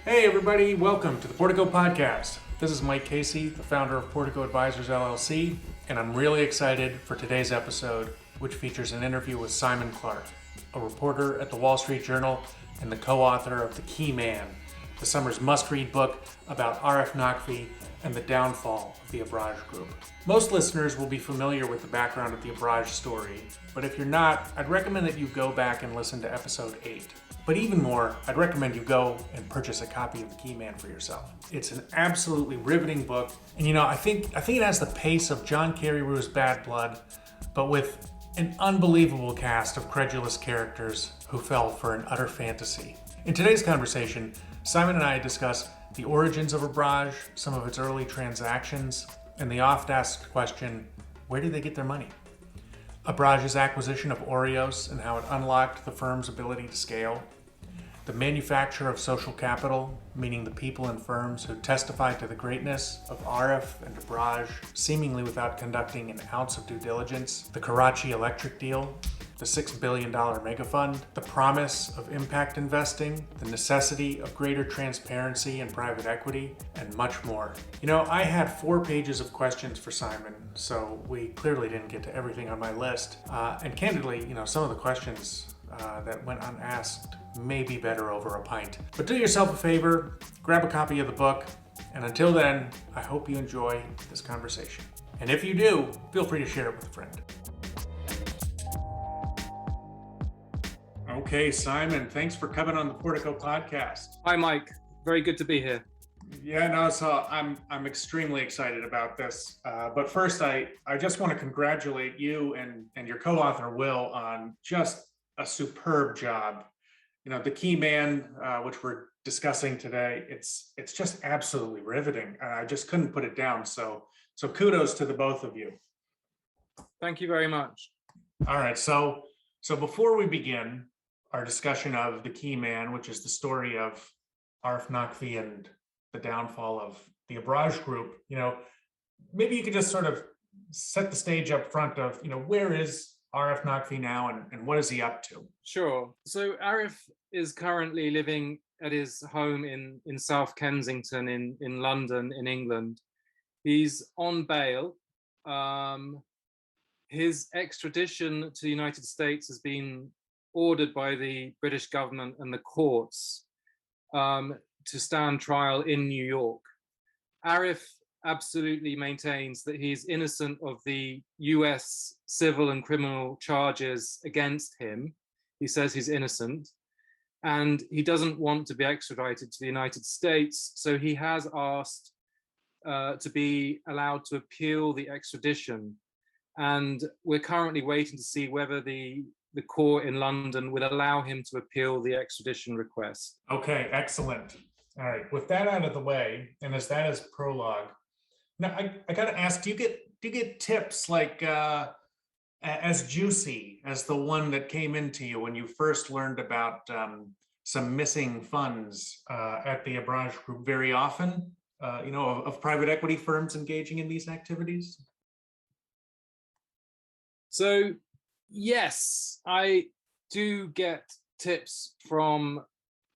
Hey everybody, welcome to the Portico podcast. This is Mike Casey, the founder of Portico Advisors LLC, and I'm really excited for today's episode, which features an interview with Simon Clark, a reporter at the Wall Street Journal and the co-author of The Key Man, the summer's must-read book about Arif Naqvi and the downfall of the Abraaj Group. Most listeners will be familiar with the background of the Abraaj story, but if you're not, I'd recommend that you go back and listen to episode 8. But even more, I'd recommend you go and purchase a copy of The Key Man for yourself. It's an absolutely riveting book, and I think it has the pace of John Carreyrou's Bad Blood, but with an unbelievable cast of credulous characters who fell for an utter fantasy. In today's conversation, Simon and I discuss the origins of Abraaj, some of its early transactions, and the oft-asked question, where did they get their money? Abraaj's acquisition of Aureos and how it unlocked the firm's ability to scale. The manufacture of social capital, meaning the people and firms who testify to the greatness of Arif and Abraaj, seemingly without conducting an ounce of due diligence. The Karachi electric deal, the $6 billion mega fund, the promise of impact investing, the necessity of greater transparency in private equity, and much more. I had 4 pages of questions for Simon, so we clearly didn't get to everything on my list. And candidly, some of the questions that went unasked may be better over a pint. But do yourself a favor, grab a copy of the book, and until then, I hope you enjoy this conversation. And if you do, feel free to share it with a friend. Okay, Simon, thanks for coming on the Portico podcast. Hi, Mike. Very good to be here. So I'm extremely excited about this. But first, I just want to congratulate you and your co-author, Will, on just a superb job. The Key Man, which we're discussing today, it's just absolutely riveting. I just couldn't put it down. So kudos to the both of you. Thank you very much. All right. So before we begin our discussion of The Key Man, which is the story of Arif Naqvi and the downfall of the Abraaj Group, maybe you could just sort of set the stage up front of, where is Arif Naqvi now and what is he up to? Sure. So Arif is currently living at his home in South Kensington in London, in England. He's on bail. His extradition to the United States has been ordered by the British government and the courts to stand trial in New York. Arif absolutely maintains that he's innocent of the US civil and criminal charges against him. He says he's innocent, and he doesn't want to be extradited to the United States, so he has asked to be allowed to appeal the extradition. And we're currently waiting to see whether the court in London would allow him to appeal the extradition request. Okay, excellent. All right, with that out of the way, and as that is prologue, now I got to ask, do you get tips like as juicy as the one that came into you when you first learned about some missing funds at the Abraaj Group very often, of private equity firms engaging in these activities? So, yes, I do get tips from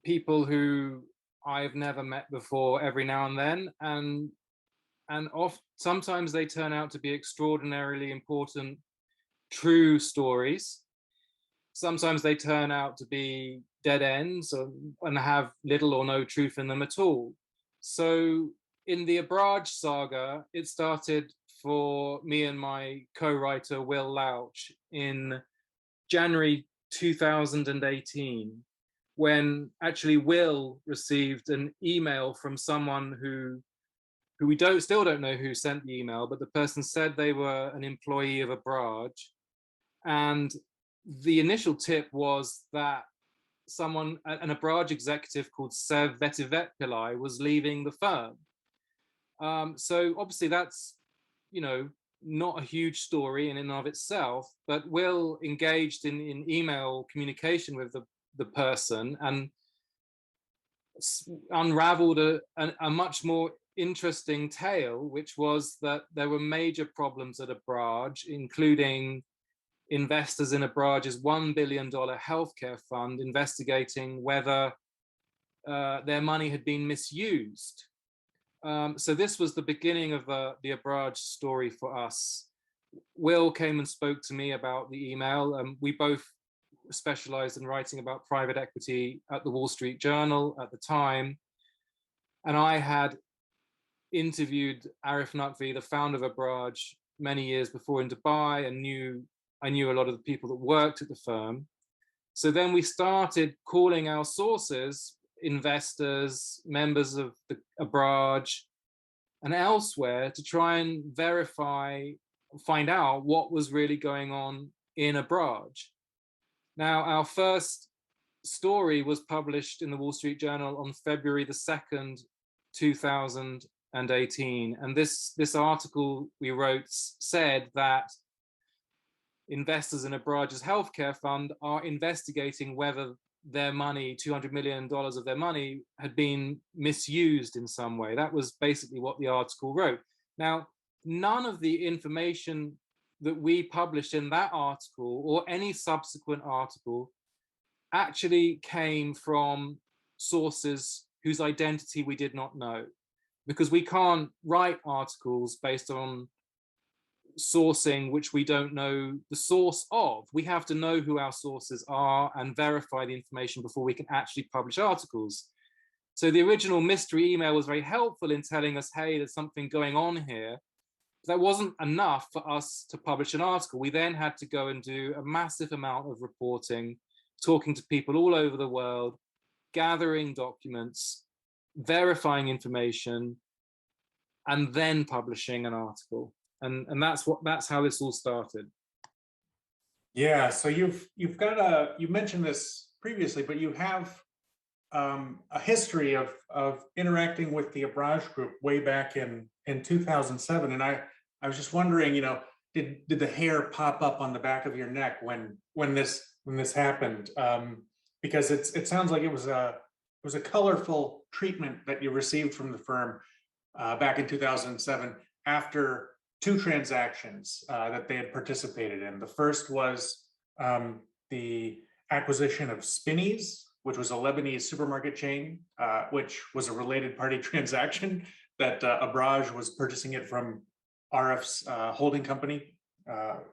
people who I've never met before every now and then, and sometimes they turn out to be extraordinarily important, true stories. Sometimes they turn out to be dead ends and have little or no truth in them at all. So in the Abraaj saga, it started for me and my co-writer, Will Louch, in January 2018, when actually Will received an email from someone who we still don't know who sent the email, but the person said they were an employee of Abraaj. And the initial tip was that an Abraaj executive called Sev Vetivet Pillai was leaving the firm. So obviously that's, not a huge story in and of itself, but Will engaged in email communication with the person and unraveled a much more interesting tale, which was that there were major problems at Abraaj, including investors in Abraaj's $1 billion healthcare fund investigating whether their money had been misused. So this was the beginning of the Abraaj story for us. Will came and spoke to me about the email. We both specialized in writing about private equity at the Wall Street Journal at the time. And I had interviewed Arif Naqvi, the founder of Abraaj, many years before in Dubai, and I knew a lot of the people that worked at the firm. So then we started calling our sources, investors, members of the Abraaj, and elsewhere to try and find out what was really going on in Abraaj. Now, our first story was published in the Wall Street Journal on February the 2nd, 2018. And this article we wrote said that investors in Abraaj's healthcare fund are investigating whether their money, $200 million of their money, had been misused in some way. That was basically what the article wrote. Now, none of the information that we published in that article or any subsequent article actually came from sources whose identity we did not know, because we can't write articles based on sourcing which we don't know the source of. We have to know who our sources are and verify the information before we can actually publish articles. So the original mystery email was very helpful in telling us, hey, there's something going on here. That wasn't enough for us to publish an article. We then had to go and do a massive amount of reporting, talking to people all over the world, gathering documents, verifying information, and then publishing an article. And that's how this all started. Yeah, so you've got you mentioned this previously, but you have a history of interacting with the Abraaj Group way back in 2007, and I was just wondering, did the hair pop up on the back of your neck when this happened? Because it sounds like it was a colorful treatment that you received from the firm back in 2007 after two transactions that they had participated in. The first was the acquisition of Spinneys, which was a Lebanese supermarket chain, which was a related party transaction that Abraaj was purchasing it from Arif's holding company,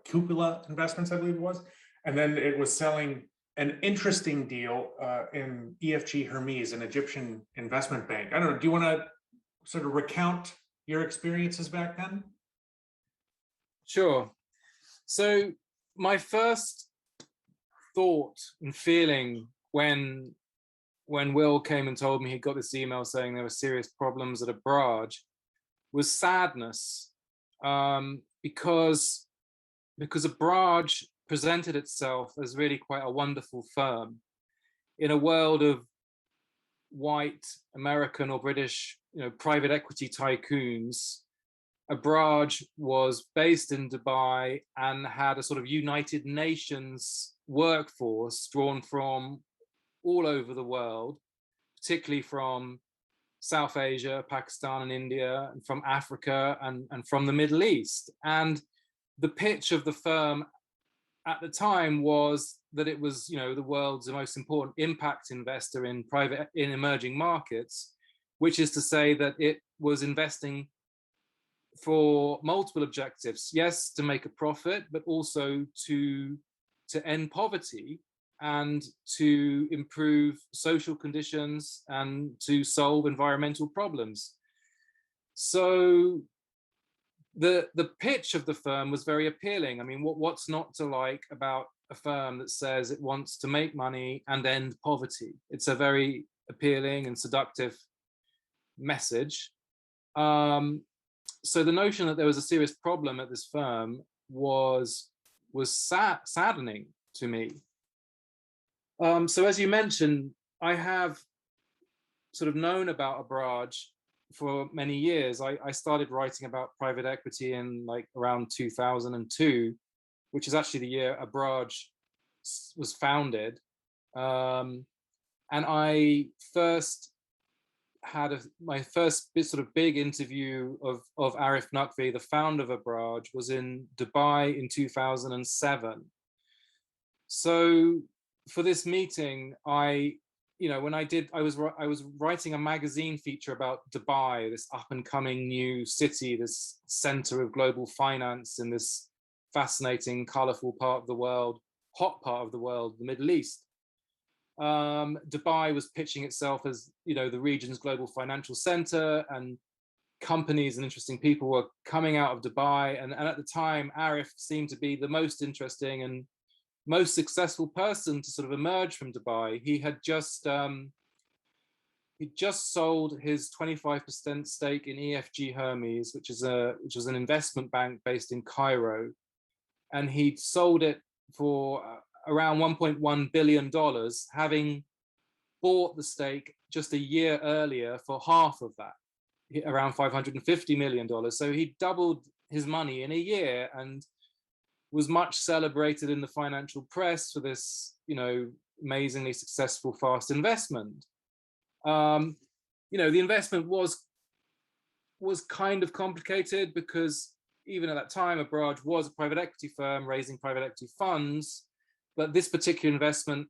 Cupola Investments, I believe it was. And then it was selling an interesting deal in EFG Hermes, an Egyptian investment bank. I don't know, do you want to sort of recount your experiences back then? Sure. So my first thought and feeling when Will came and told me he got this email saying there were serious problems at Abraaj was sadness, because Abraaj presented itself as really quite a wonderful firm in a world of white American or British, private equity tycoons. Abraaj was based in Dubai and had a sort of United Nations workforce drawn from all over the world, particularly from South Asia, Pakistan and India, and from Africa and from the Middle East. And the pitch of the firm at the time was that it was, the world's most important impact investor in emerging markets, which is to say that it was investing for multiple objectives. Yes, to make a profit, but also to end poverty and to improve social conditions and to solve environmental problems. So the pitch of the firm was very appealing. I mean, what's not to like about a firm that says it wants to make money and end poverty? It's a very appealing and seductive message. So the notion that there was a serious problem at this firm was saddening to me. So as you mentioned, I have sort of known about Abraaj for many years. I started writing about private equity in around 2002, which is actually the year Abraaj was founded. And I first had my first sort of big interview of Arif Naqvi, the founder of Abraaj, was in Dubai in 2007. So for this meeting, I when I was writing a magazine feature about Dubai, this up and coming new city, this center of global finance in this fascinating, colorful part of the world, hot part of the world, the Middle East. Dubai was pitching itself as, the region's global financial center, and companies and interesting people were coming out of Dubai. And at the time, Arif seemed to be the most interesting and most successful person to sort of emerge from Dubai. He just sold his 25% stake in EFG Hermes, which was an investment bank based in Cairo, and he sold it for around $1.1 billion, having bought the stake just a year earlier for half of that, around $550 million. So he doubled his money in a year and was much celebrated in the financial press for this, amazingly successful fast investment. The investment was kind of complicated because even at that time, Abraaj was a private equity firm raising private equity funds, but this particular investment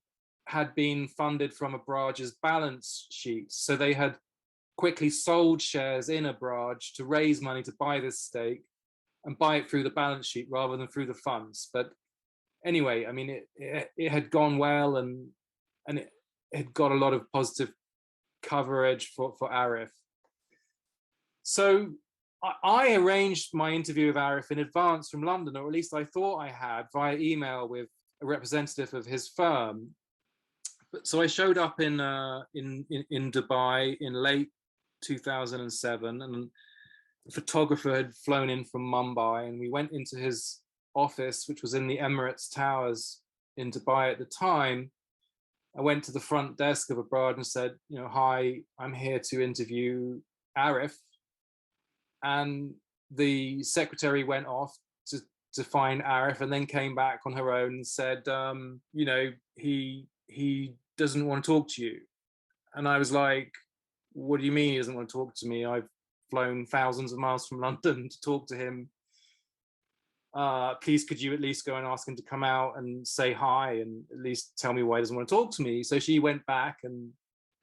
had been funded from Abraaj's balance sheet. So they had quickly sold shares in Abraaj to raise money to buy this stake and buy it through the balance sheet rather than through the funds. But anyway, I mean, it had gone well, and it had got a lot of positive coverage for Arif. So I arranged my interview with Arif in advance from London, or at least I thought I had, via email with a representative of his firm. So I showed up in Dubai in late 2007, and the photographer had flown in from Mumbai, and we went into his office, which was in the Emirates Towers in Dubai at the time. I went to the front desk of Abraaj and said, hi, I'm here to interview Arif. And the secretary went off to find Arif, and then came back on her own and said, he doesn't want to talk to you. And I was like, what do you mean he doesn't want to talk to me? I've flown thousands of miles from London to talk to him. Please, could you at least go and ask him to come out and say hi and at least tell me why he doesn't want to talk to me? So she went back and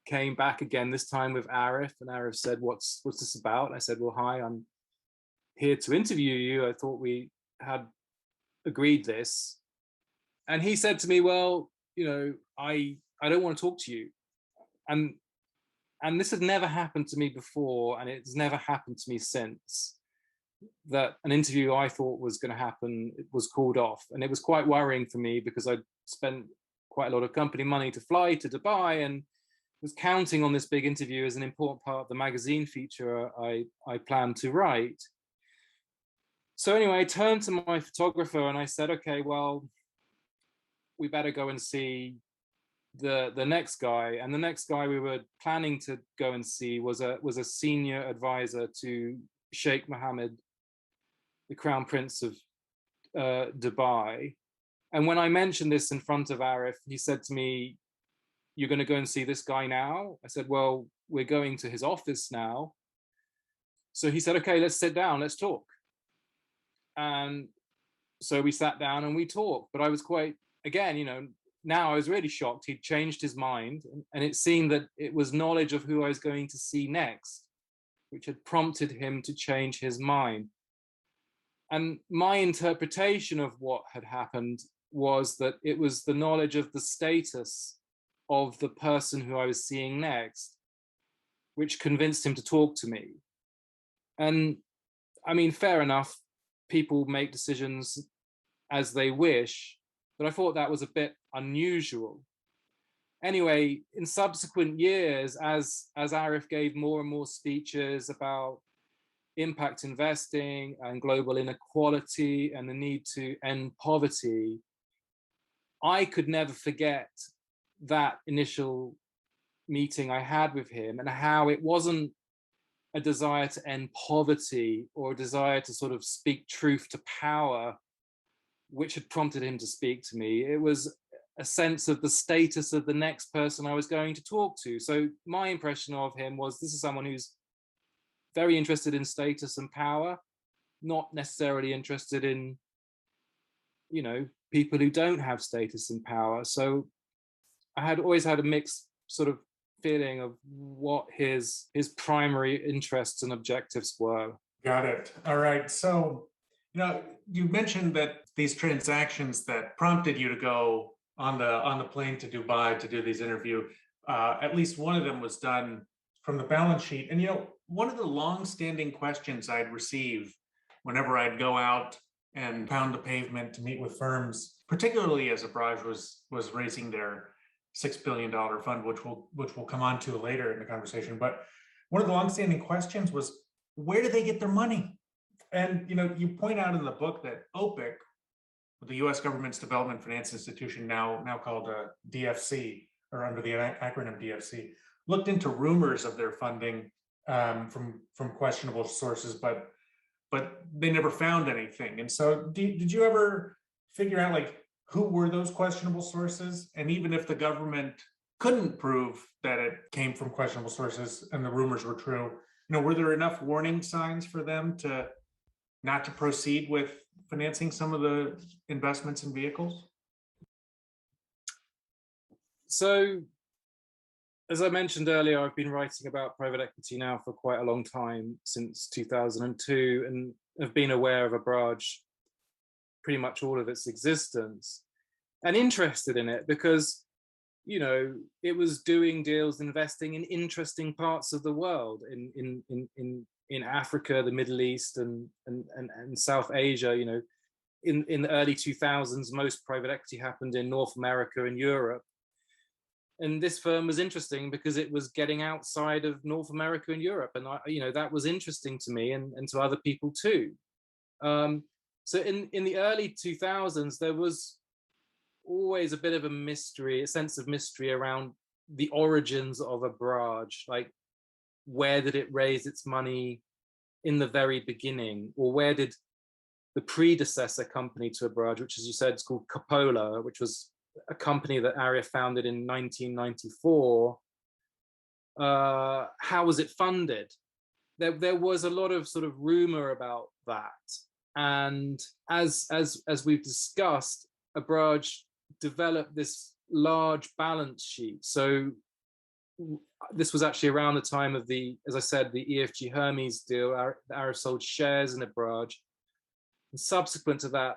came back again, this time with Arif, and Arif said, what's this about? And I said, well, hi, I'm here to interview you. I thought we had agreed this. And he said to me, well, I don't want to talk to you. And this had never happened to me before, and it's never happened to me since, that an interview I thought was going to happen, it was called off. And it was quite worrying for me because I'd spent quite a lot of company money to fly to Dubai and was counting on this big interview as an important part of the magazine feature I planned to write. So anyway, I turned to my photographer and I said, okay, well, we better go and see the next guy. And the next guy we were planning to go and see was a senior advisor to Sheikh Mohammed, the Crown Prince of Dubai. And when I mentioned this in front of Arif, he said to me, you're going to go and see this guy now? I said, well, we're going to his office now. So he said, okay, let's sit down, let's talk. And so we sat down and we talked. But I was quite, again, now I was really shocked. He'd changed his mind. And it seemed that it was knowledge of who I was going to see next, which had prompted him to change his mind. And my interpretation of what had happened was that it was the knowledge of the status of the person who I was seeing next, which convinced him to talk to me. And I mean, fair enough, people make decisions as they wish, but I thought that was a bit unusual. Anyway, in subsequent years, as Arif gave more and more speeches about impact investing and global inequality and the need to end poverty, I could never forget that initial meeting I had with him and how it wasn't a desire to end poverty or a desire to sort of speak truth to power, which had prompted him to speak to me. It was a sense of the status of the next person I was going to talk to. So my impression of him was, this is someone who's very interested in status and power, not necessarily interested in, people who don't have status and power. So I had always had a mixed sort of feeling of what his primary interests and objectives were. Got it. All right. So, you mentioned that these transactions that prompted you to go on the plane to Dubai to do these interviews, at least one of them was done from the balance sheet. And one of the long-standing questions I'd receive whenever I'd go out and pound the pavement to meet with firms, particularly as Abraaj was raising their $6 billion fund, which we'll come on to later in the conversation. But one of the long-standing questions was, where do they get their money? And you point out in the book that OPIC, the U.S. government's development finance institution, now called DFC, or under the acronym DFC, looked into rumors of their funding from questionable sources, but they never found anything. And so, did you ever figure out who were those questionable sources? And even if the government couldn't prove that it came from questionable sources and the rumors were true, were there enough warning signs for them to not to proceed with financing some of the investments and vehicles? So, as I mentioned earlier, I've been writing about private equity now for quite a long time, since 2002, and have been aware of Abraaj pretty much all of its existence, and interested in it because, it was doing deals, investing in interesting parts of the world, in Africa, the Middle East, and South Asia. In the early 2000s, most private equity happened in North America and Europe. And this firm was interesting because it was getting outside of North America and Europe. And that was interesting to me and to other people too. So in the early 2000s, there was always a bit of a sense of mystery around the origins of Abraaj. Where did it raise its money in the very beginning? Or where did the predecessor company to Abraaj, which, as you said, is called Coppola, which was a company that Arif founded in 1994, how was it funded? There was a lot of sort of rumor about that. And as we've discussed, Abraaj developed this large balance sheet. So this was actually around the time of as I said, the EFG Hermes deal. Arif sold shares in Abraaj. And subsequent to that,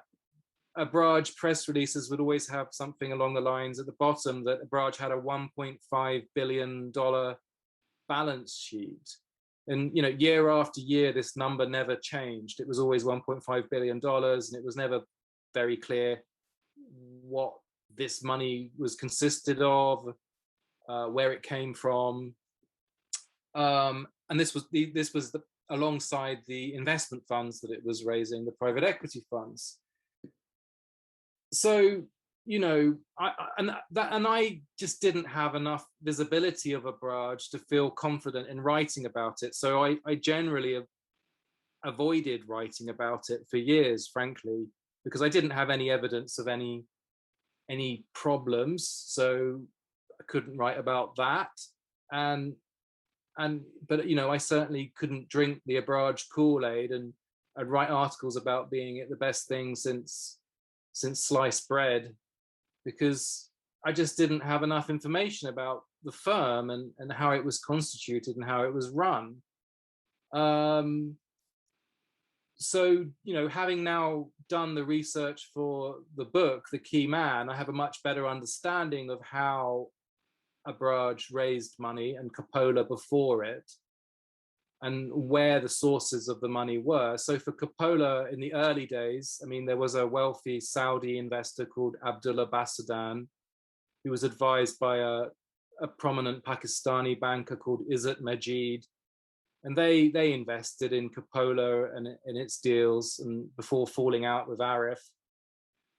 Abraaj press releases would always have something along the lines at the bottom that Abraaj had a $1.5 billion balance sheet. And, year after year, this number never changed. It was always $1.5 billion, and it was never very clear what this money was consisted of, where it came from. And this was alongside the investment funds that it was raising, the private equity funds. So, I just didn't have enough visibility of Abraaj to feel confident in writing about it. So I generally avoided writing about it for years, frankly, because I didn't have any evidence of any problems. So I couldn't write about that. But I certainly couldn't drink the Abraaj Kool-Aid, and I'd write articles about being it the best thing since sliced bread, because I just didn't have enough information about the firm and how it was constituted and how it was run. So, having now done the research for the book, The Key Man, I have a much better understanding of how Abraaj raised money, and Coppola before it, and where the sources of the money were. So for Coppola in the early days, there was a wealthy Saudi investor called Abdullah Basadan, who was advised by a prominent Pakistani banker called Izzat Majid. And they invested in Coppola and in its deals, and before falling out with Arif.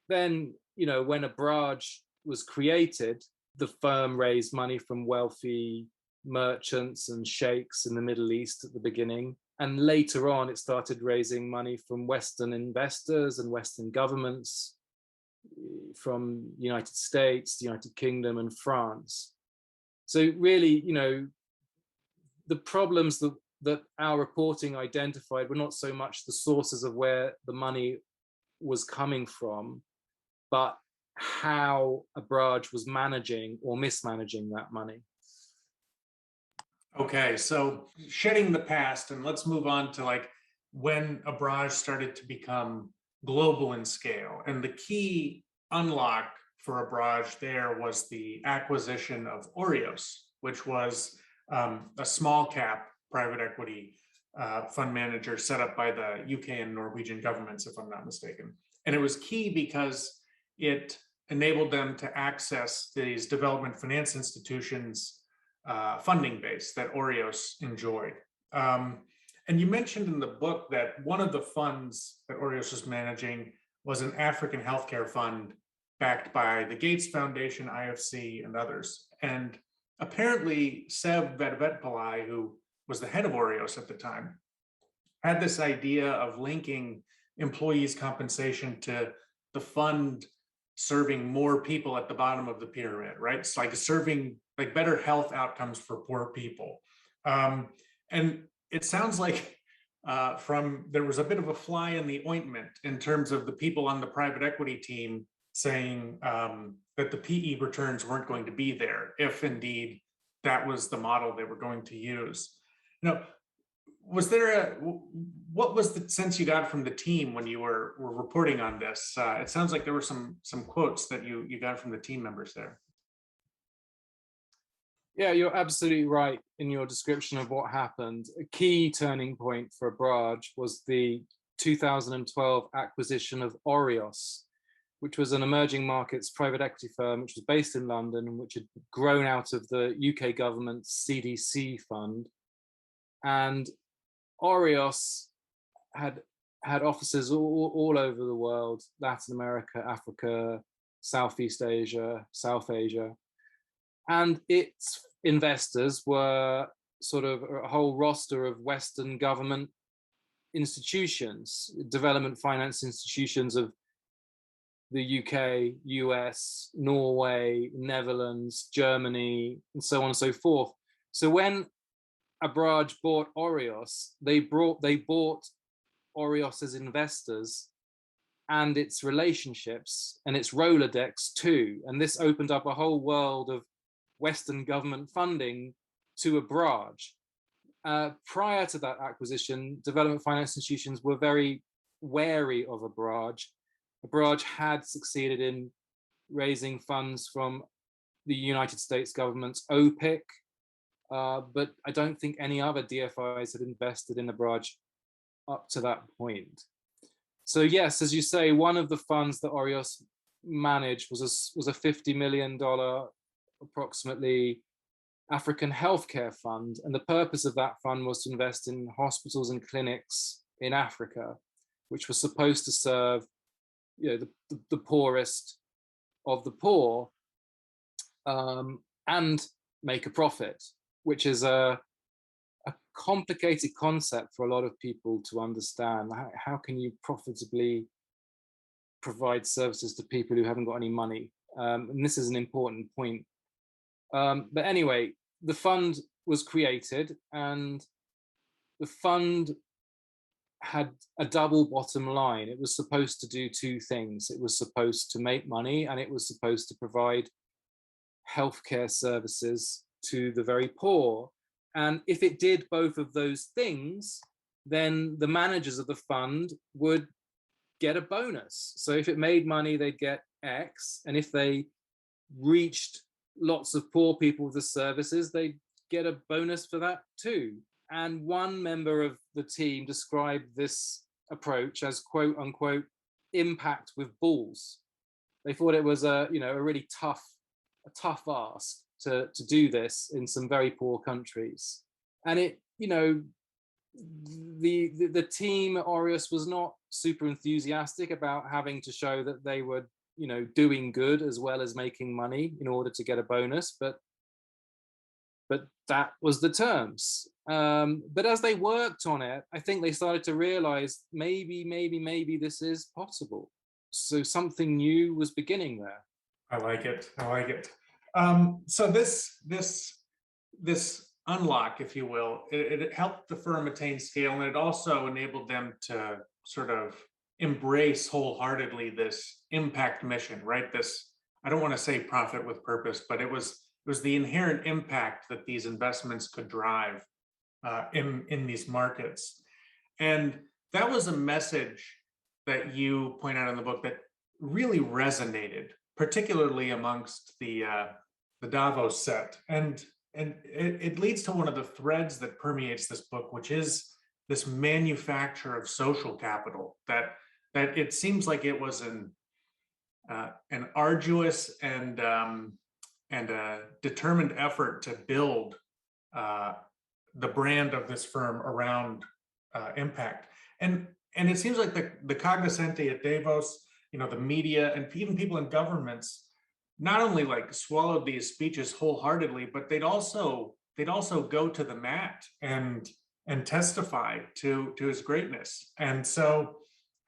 Then, when Abraaj was created, the firm raised money from wealthy merchants and sheikhs in the Middle East at the beginning. And later on, it started raising money from Western investors and Western governments, from the United States, the United Kingdom, and France. So really, the problems that our reporting identified were not so much the sources of where the money was coming from, but how Abraaj was managing or mismanaging that money. Okay, so shedding the past, and let's move on to like when Abraaj started to become global in scale. And the key unlock for Abraaj there was the acquisition of Aureos, which was a small cap private equity fund manager set up by the UK and Norwegian governments, if I'm not mistaken. And it was key because it enabled them to access these development finance institutions funding base that Aureos enjoyed. And you mentioned in the book that one of the funds that Aureos was managing was an African healthcare fund backed by the Gates Foundation, IFC, and others. And apparently, Seb Vedvetpillai, who was the head of Aureos at the time, had this idea of linking employees' compensation to the fund serving more people at the bottom of the pyramid, right? It's like serving like better health outcomes for poor people. And it sounds like there was a bit of a fly in the ointment in terms of the people on the private equity team saying that the PE returns weren't going to be there if indeed that was the model they were going to use. You know, what was the sense you got from the team when you were reporting on this? It sounds like there were some quotes that you got from the team members there. Yeah, you're absolutely right in your description of what happened. A key turning point for Abraaj was the 2012 acquisition of Aureos, which was an emerging markets private equity firm, which was based in London and which had grown out of the UK government's CDC fund. And Aureos had offices all over the world: Latin America, Africa, Southeast Asia, South Asia. And its investors were sort of a whole roster of Western government institutions, development finance institutions of the UK, US, Norway, Netherlands, Germany, and so on and so forth. So when Abraaj bought Aureos, they bought Aureos's investors and its relationships and its Rolodex too. And this opened up a whole world of Western government funding to Abraaj. Prior to that acquisition, development finance institutions were very wary of Abraaj. Abraaj had succeeded in raising funds from the United States government's OPIC, but I don't think any other DFIs had invested in Abraaj up to that point. So yes, as you say, one of the funds that Aureos managed was a $50 million approximately African healthcare fund, and the purpose of that fund was to invest in hospitals and clinics in Africa, which was supposed to serve, the poorest of the poor, and make a profit, which is a complicated concept for a lot of people to understand. How can you profitably provide services to people who haven't got any money? And this is an important point. But anyway, the fund was created, and the fund had a double bottom line. It was supposed to do two things. It was supposed to make money, and it was supposed to provide healthcare services to the very poor. And if it did both of those things, then the managers of the fund would get a bonus. So if it made money, they'd get X. And if they reached lots of poor people with the services, they'd get a bonus for that too. And one member of the team described this approach as quote unquote impact with balls. They thought it was a really tough ask to do this in some very poor countries. And the team at Aureos was not super enthusiastic about having to show that they were doing good as well as making money in order to get a bonus, but that was the terms. But as they worked on it, I think they started to realize maybe this is possible. So something new was beginning there. I like it. So this unlock, if you will, it helped the firm attain scale, and it also enabled them to sort of embrace wholeheartedly this impact mission, right? This, I don't want to say profit with purpose, but it was was the inherent impact that these investments could drive in these markets. And that was a message that you point out in the book that really resonated, particularly amongst the Davos set. And it leads to one of the threads that permeates this book, which is this manufacture of social capital, that it seems like it was an arduous and a determined effort to build the brand of this firm around impact. And it seems like the cognoscenti at Davos, the media, and even people in governments not only like swallowed these speeches wholeheartedly, but they'd also go to the mat and testify to his greatness. And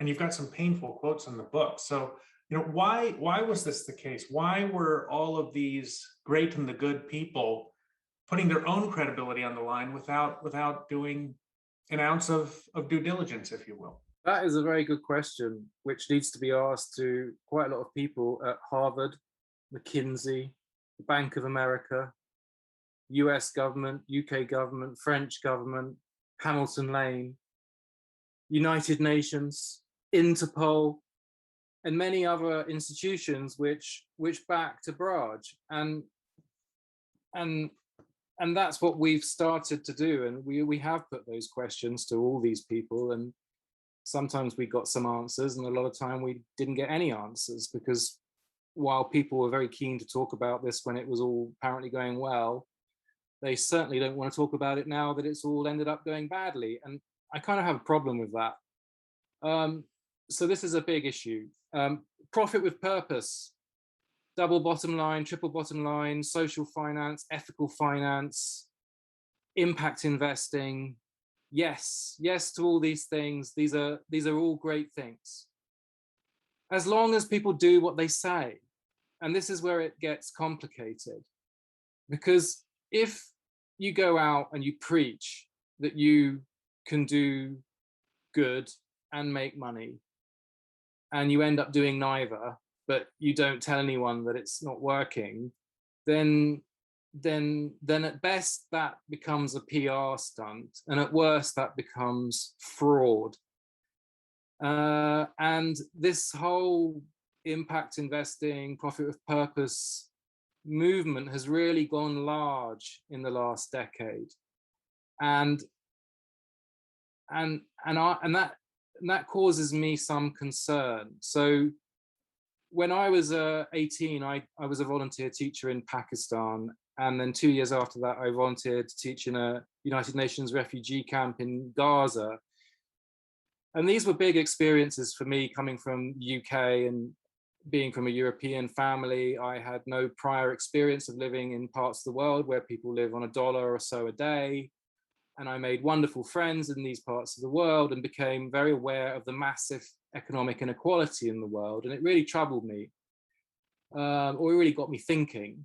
you've got some painful quotes in the book. So, why was this the case? Why were all of these great and the good people putting their own credibility on the line without doing an ounce of due diligence, if you will? That is a very good question, which needs to be asked to quite a lot of people at Harvard, McKinsey, the Bank of America, US government, UK government, French government, Hamilton Lane, United Nations, Interpol, and many other institutions which backed Abraaj. And that's what we've started to do. And we have put those questions to all these people, and sometimes we got some answers, and a lot of time we didn't get any answers, because while people were very keen to talk about this when it was all apparently going well, they certainly don't want to talk about it now that it's all ended up going badly. And I kind of have a problem with that. So this is a big issue. Profit with purpose, double bottom line, triple bottom line, social finance, ethical finance, impact investing. Yes to all these things. These are all great things, as long as people do what they say. And this is where it gets complicated, because if you go out and you preach that you can do good and make money, and you end up doing neither, but you don't tell anyone that it's not working, then at best that becomes a PR stunt, and at worst that becomes fraud. And this whole impact investing, profit with purpose movement has really gone large in the last decade, and that causes me some concern. So when I was 18, I was a volunteer teacher in Pakistan, and then 2 years after that I volunteered to teach in a United Nations refugee camp in Gaza. And these were big experiences for me, coming from the UK and being from a European family. I had no prior experience of living in parts of the world where people live on $1 or so a day. And I made wonderful friends in these parts of the world and became very aware of the massive economic inequality in the world. And it really troubled me, or it really got me thinking.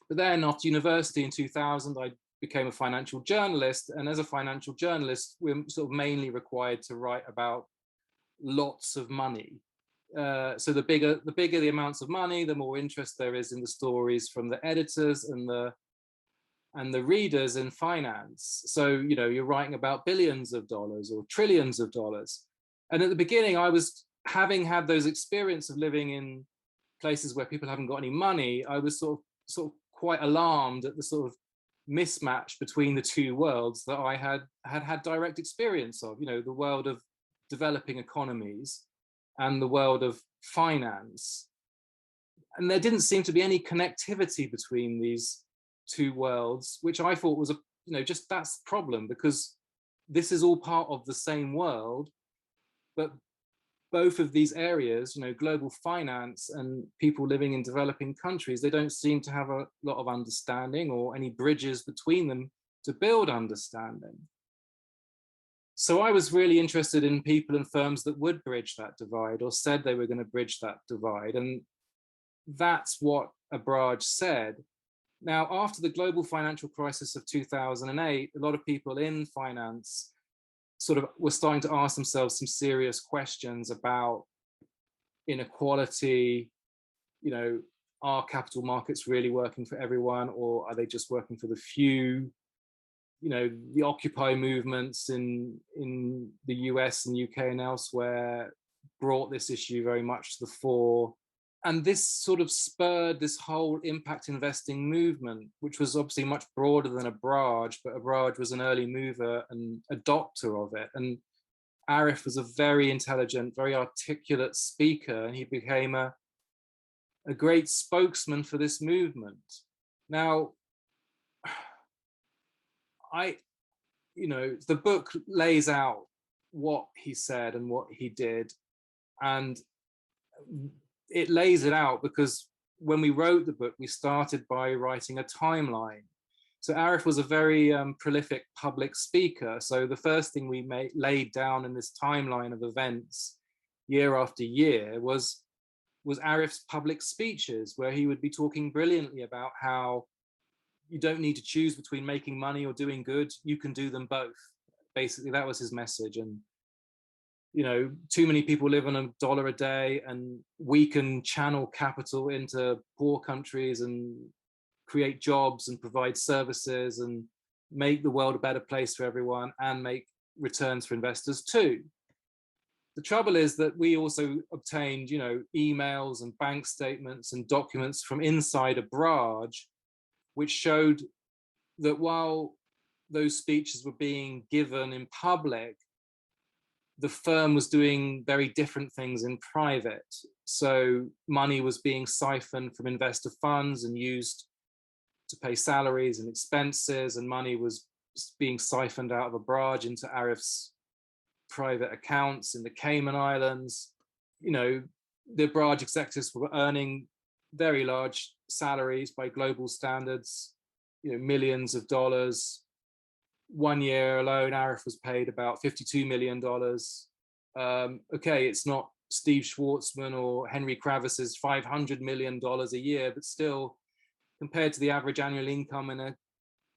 But then after university in 2000, I became a financial journalist. And as a financial journalist, we're sort of mainly required to write about lots of money. So the bigger the amounts of money, the more interest there is in the stories from the editors and the readers in finance. So, you're writing about billions of dollars or trillions of dollars. And at the beginning, I was, having had those experiences of living in places where people haven't got any money, I was sort of quite alarmed at the sort of mismatch between the two worlds that I had direct experience of, the world of developing economies and the world of finance. And there didn't seem to be any connectivity between these two worlds, which I thought was just that's the problem, because this is all part of the same world, but both of these areas, global finance and people living in developing countries, they don't seem to have a lot of understanding or any bridges between them to build understanding. So I was really interested in people and firms that would bridge that divide, or said they were going to bridge that divide. And that's what Abraaj said. Now, after the global financial crisis of 2008, a lot of people in finance sort of were starting to ask themselves some serious questions about inequality, are capital markets really working for everyone, or are they just working for the few? You know, the Occupy movements in the US and UK and elsewhere brought this issue very much to the fore. And this sort of spurred this whole impact investing movement, which was obviously much broader than Abraaj, but Abraaj was an early mover and adopter of it. And Arif was a very intelligent, very articulate speaker, and he became a great spokesman for this movement. Now, the book lays out what he said and what he did, and it lays it out because when we wrote the book, we started by writing a timeline. So Arif was a very prolific public speaker. So the first thing we laid down in this timeline of events year after year was Arif's public speeches, where he would be talking brilliantly about how you don't need to choose between making money or doing good. You can do them both. Basically, that was his message. And, you know, too many people live on $1 a day, and we can channel capital into poor countries and create jobs and provide services and make the world a better place for everyone and make returns for investors too. The trouble is that we also obtained, you know, emails and bank statements and documents from inside Abraaj, which showed that while those speeches were being given in public, the firm was doing very different things in private. So money was being siphoned from investor funds and used to pay salaries and expenses, and money was being siphoned out of Abraaj into Arif's private accounts in the Cayman Islands. You know, the Abraaj executives were earning very large salaries by global standards, you know, millions of dollars. 1 year alone, Arif was paid about $52 million. Okay, it's not Steve Schwartzman or Henry Kravis's $500 million a year, but still, compared to the average annual income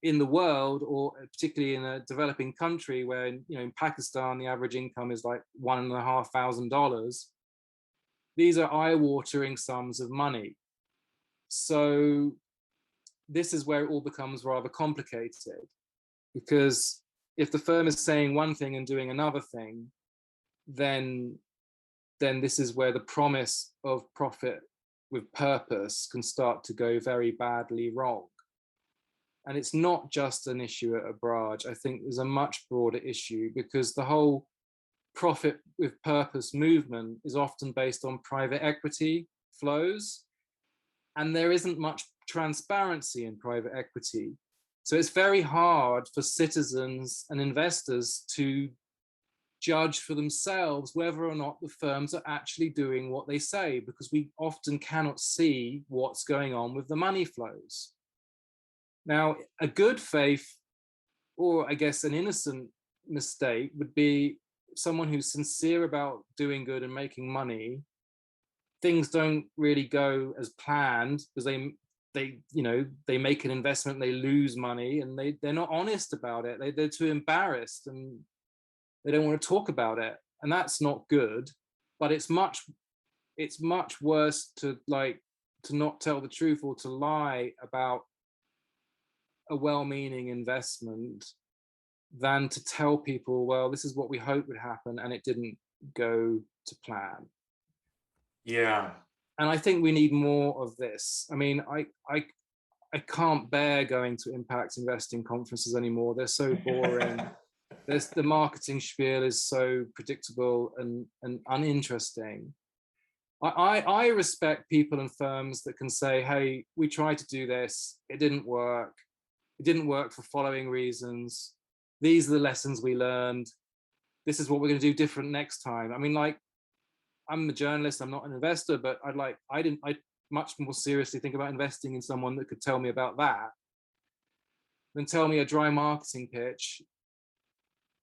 in the world, or particularly in a developing country where, you know, in Pakistan, the average income is like $1,500. These are eye-watering sums of money. So this is where it all becomes rather complicated, because if the firm is saying one thing and doing another thing, then this is where the promise of profit with purpose can start to go very badly wrong. And it's not just an issue at Abraaj. I think there's a much broader issue, because the whole profit with purpose movement is often based on private equity flows, and there isn't much transparency in private equity. So it's very hard for citizens and investors to judge for themselves whether or not the firms are actually doing what they say, because we often cannot see what's going on with the money flows. Now, a good faith, or I guess an innocent mistake, would be someone who's sincere about doing good and making money. Things don't really go as planned because they make an investment, they lose money, and they're not honest about it. They're too embarrassed and they don't want to talk about it, and that's not good. But it's much worse to not tell the truth or to lie about a well-meaning investment than to tell people, well, this is what we hoped would happen and it didn't go to plan. Yeah. And I think we need more of this. I mean, I can't bear going to impact investing conferences anymore. They're so boring. The marketing spiel is so predictable and uninteresting. I respect people and firms that can say, hey, we tried to do this, it didn't work. It didn't work for following reasons. These are the lessons we learned. This is what we're going to do different next time. I mean, like, I'm a journalist, I'm not an investor, but I'd much more seriously think about investing in someone that could tell me about that than tell me a dry marketing pitch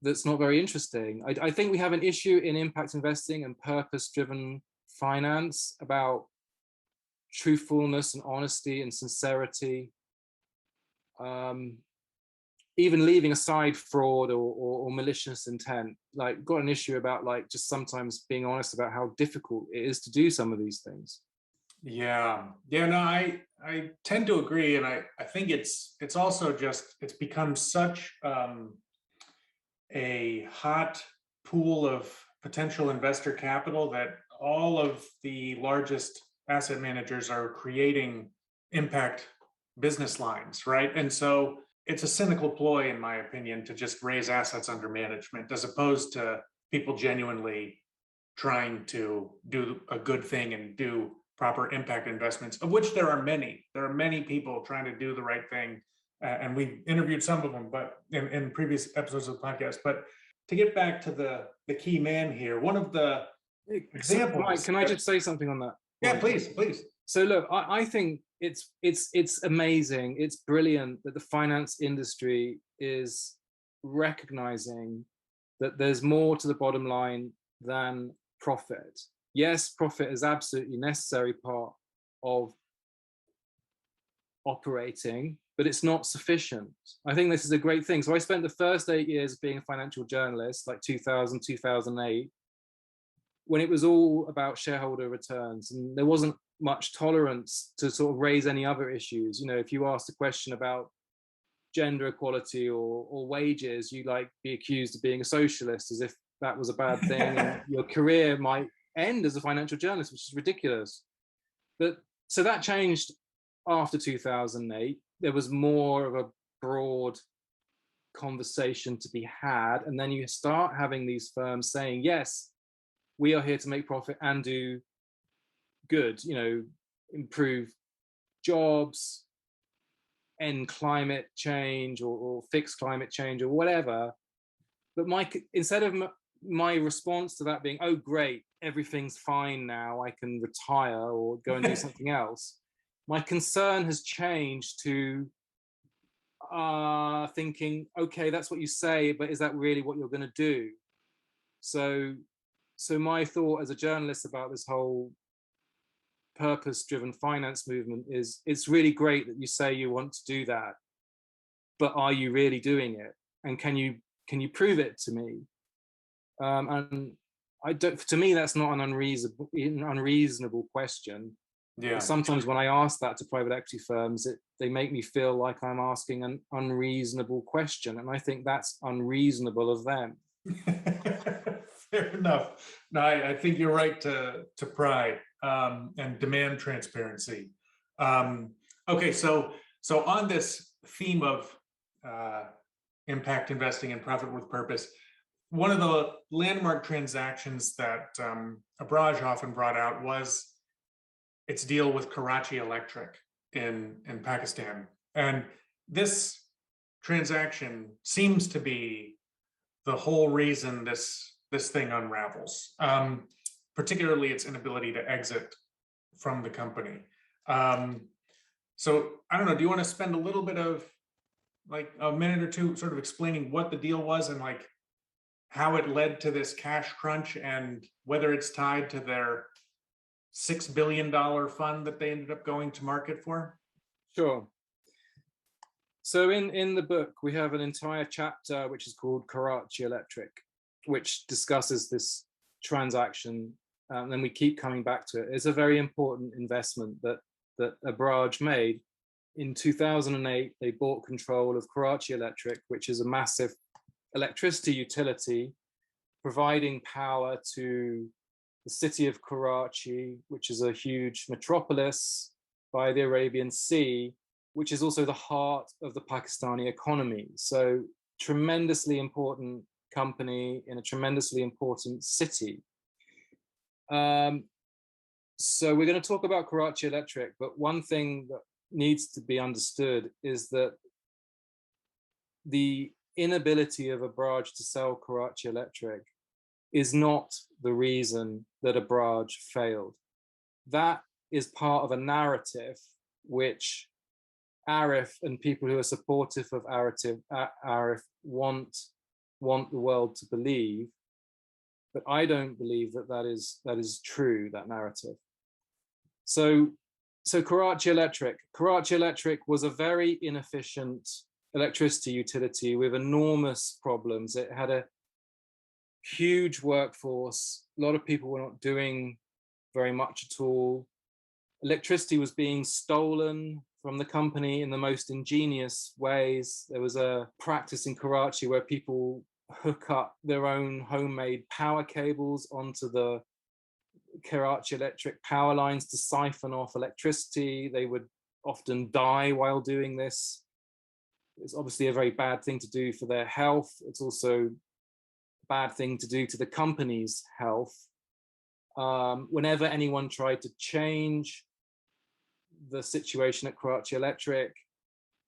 that's not very interesting. I think we have an issue in impact investing and purpose-driven finance about truthfulness and honesty and sincerity. Even leaving aside fraud or malicious intent, like, got an issue about, like, just sometimes being honest about how difficult it is to do some of these things. Yeah. No, I tend to agree, and I think it's also just it's become such a hot pool of potential investor capital that all of the largest asset managers are creating impact business lines, right? And so it's a cynical ploy, in my opinion, to just raise assets under management as opposed to people genuinely trying to do a good thing and do proper impact investments, of which there are many. There are many people trying to do the right thing. And we interviewed some of them, but in previous episodes of the podcast. But to get back to the key man here, one of the So, examples. Mike, can I just say something on that Yeah, point? please. So look, I think it's amazing, it's brilliant that the finance industry is recognizing that there's more to the bottom line than profit. Yes, profit is absolutely necessary part of operating, but it's not sufficient. I think this is a great thing. So I spent the first 8 years being a financial journalist, like 2000, 2008, when it was all about shareholder returns, and there wasn't much tolerance to sort of raise any other issues. You know, if you asked a question about gender equality or wages, you like be accused of being a socialist as if that was a bad thing, and your career might end as a financial journalist, which is ridiculous. But so that changed after 2008. There was more of a broad conversation to be had, and then you start having these firms saying, yes, we are here to make profit and do good, you know, improve jobs, end climate change, or fix climate change, or whatever. But instead of my response to that being, oh great, everything's fine now, I can retire or go and do something else, my concern has changed to thinking, okay, that's what you say, but is that really what you're going to do? So my thought as a journalist about this whole purpose-driven finance movement is, it's really great that you say you want to do that, but are you really doing it? And can you prove it to me? And I don't. To me, that's not an unreasonable question. Yeah. But sometimes when I ask that to private equity firms, they make me feel like I'm asking an unreasonable question, and I think that's unreasonable of them. Fair enough. No, I think you're right to pry and demand transparency. Okay, so on this theme of impact investing and profit with purpose, one of the landmark transactions that Abraaj often brought out was its deal with Karachi Electric in Pakistan. And this transaction seems to be the whole reason this thing unravels, particularly its inability to exit from the company. So I don't know, do you want to spend a little bit of like a minute or two sort of explaining what the deal was and like how it led to this cash crunch and whether it's tied to their $6 billion fund that they ended up going to market for? Sure. So in the book, we have an entire chapter which is called Karachi Electric, which discusses this transaction, and then we keep coming back to it. It's a very important investment that Abraaj made. In 2008, they bought control of Karachi Electric, which is a massive electricity utility providing power to the city of Karachi, which is a huge metropolis by the Arabian Sea, which is also the heart of the Pakistani economy. So tremendously important company in a tremendously important city. So we're going to talk about Karachi Electric, but one thing that needs to be understood is that the inability of Abraaj to sell Karachi Electric is not the reason that Abraaj failed. That is part of a narrative which Arif and people who are supportive of Arif want the world to believe, but I don't believe that is true, that narrative. So Karachi Electric was a very inefficient electricity utility with enormous problems. It had a huge workforce. A lot of people were not doing very much at all. electricity was being stolen from the company in the most ingenious ways. There was a practice in Karachi where people hook up their own homemade power cables onto the Karachi electric power lines to siphon off electricity. They would often die while doing this. It's obviously a very bad thing to do for their health. It's also a bad thing to do to the company's health. Whenever anyone tried to change the situation at Karachi Electric,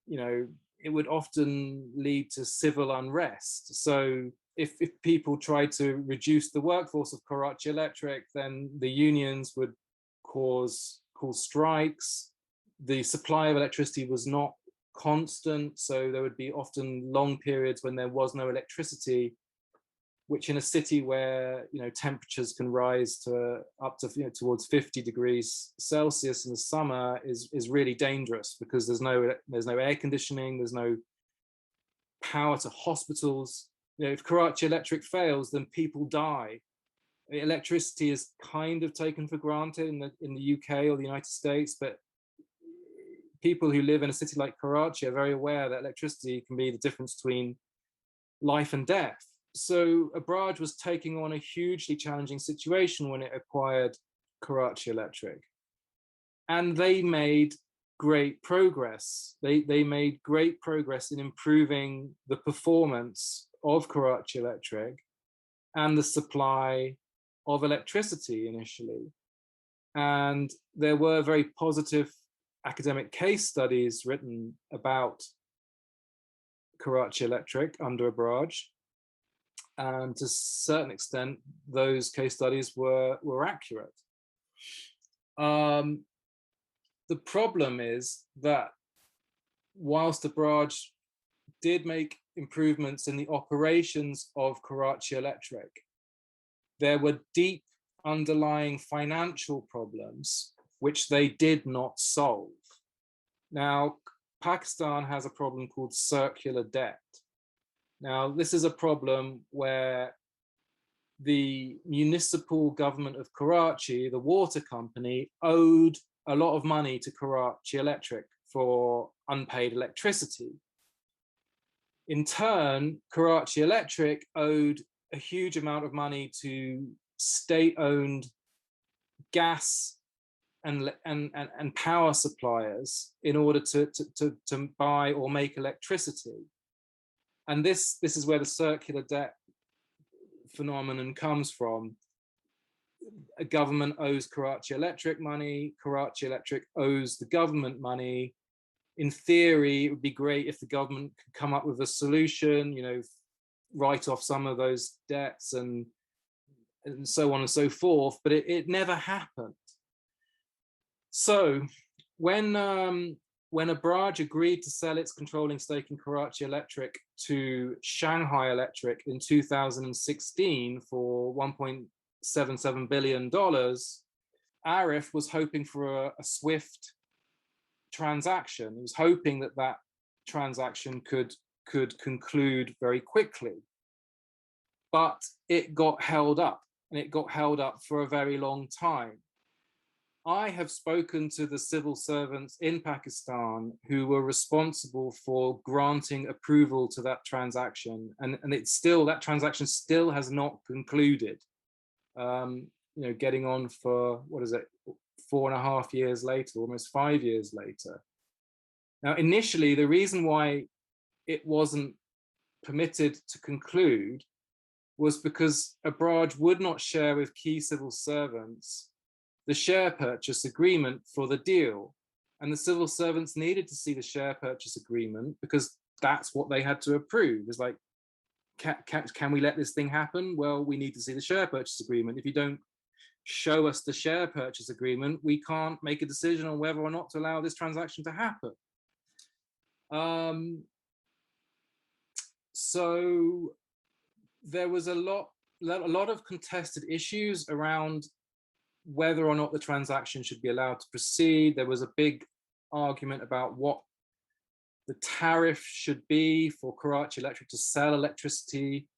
it would often lead to civil unrest. So if people tried to reduce the workforce of Karachi Electric, then the unions would cause strikes. The supply of electricity was not constant, so there would be often long periods when there was no electricity, which in a city where temperatures can rise to up to towards 50 degrees Celsius in the summer is really dangerous, because there's no air conditioning, there's no power to hospitals. If Karachi Electric fails, then people die. Electricity is kind of taken for granted in the UK or the United States, but people who live in a city like Karachi are very aware that electricity can be the difference between life and death. So Abraaj was taking on a hugely challenging situation when it acquired Karachi Electric. And they made great progress. They made great progress in improving the performance of Karachi Electric and the supply of electricity initially. And there were very positive academic case studies written about Karachi Electric under Abraaj. And to a certain extent, those case studies were accurate. The problem is that whilst Abraaj did make improvements in the operations of Karachi Electric, there were deep underlying financial problems which they did not solve. Now, Pakistan has a problem called circular debt. Now, this is a problem where the municipal government of Karachi, the water company, owed a lot of money to Karachi Electric for unpaid electricity. In turn, Karachi Electric owed a huge amount of money to state-owned gas and power suppliers in order to buy or make electricity. And this is where the circular debt phenomenon comes from. A government owes Karachi Electric money, Karachi Electric owes the government money. In theory, it would be great if the government could come up with a solution, write off some of those debts and so on and so forth, but it never happened. So when Abraaj agreed to sell its controlling stake in Karachi Electric to Shanghai Electric in 2016 for $1.77 billion, Arif was hoping for a swift transaction. He was hoping that transaction could conclude very quickly. But it got held up, and it got held up for a very long time. I have spoken to the civil servants in Pakistan who were responsible for granting approval to that transaction, and that transaction still has not concluded. Getting on for 4.5 years later, almost 5 years later. Now, initially, the reason why it wasn't permitted to conclude was because Abraaj would not share with key civil servants the share purchase agreement for the deal. And the civil servants needed to see the share purchase agreement because that's what they had to approve. It's like, can we let this thing happen? Well, we need to see the share purchase agreement. If you don't show us the share purchase agreement, we can't make a decision on whether or not to allow this transaction to happen. So there was a lot of contested issues around whether or not the transaction should be allowed to proceed. There was a big argument about what the tariff should be for Karachi Electric to sell electricity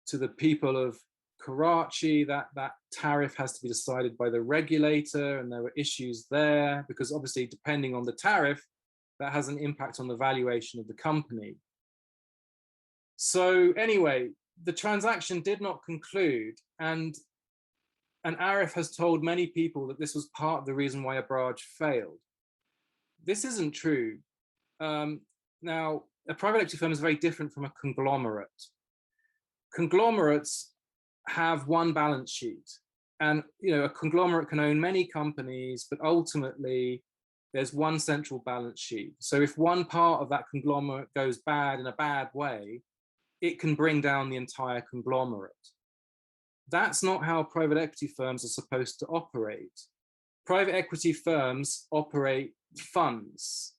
to the people of Karachi, that tariff has to be decided by the regulator, and there were issues there because obviously depending on the tariff, that has an impact on the valuation of the company. So anyway, the transaction did not conclude, and Arif has told many people that this was part of the reason why Abraaj failed. This isn't true. Now, a private equity firm is very different from a conglomerate. Conglomerates have one balance sheet, and a conglomerate can own many companies, but ultimately there's one central balance sheet. So if one part of that conglomerate goes bad in a bad way, it can bring down the entire conglomerate. That's not how private equity firms are supposed to operate. Private equity firms operate funds,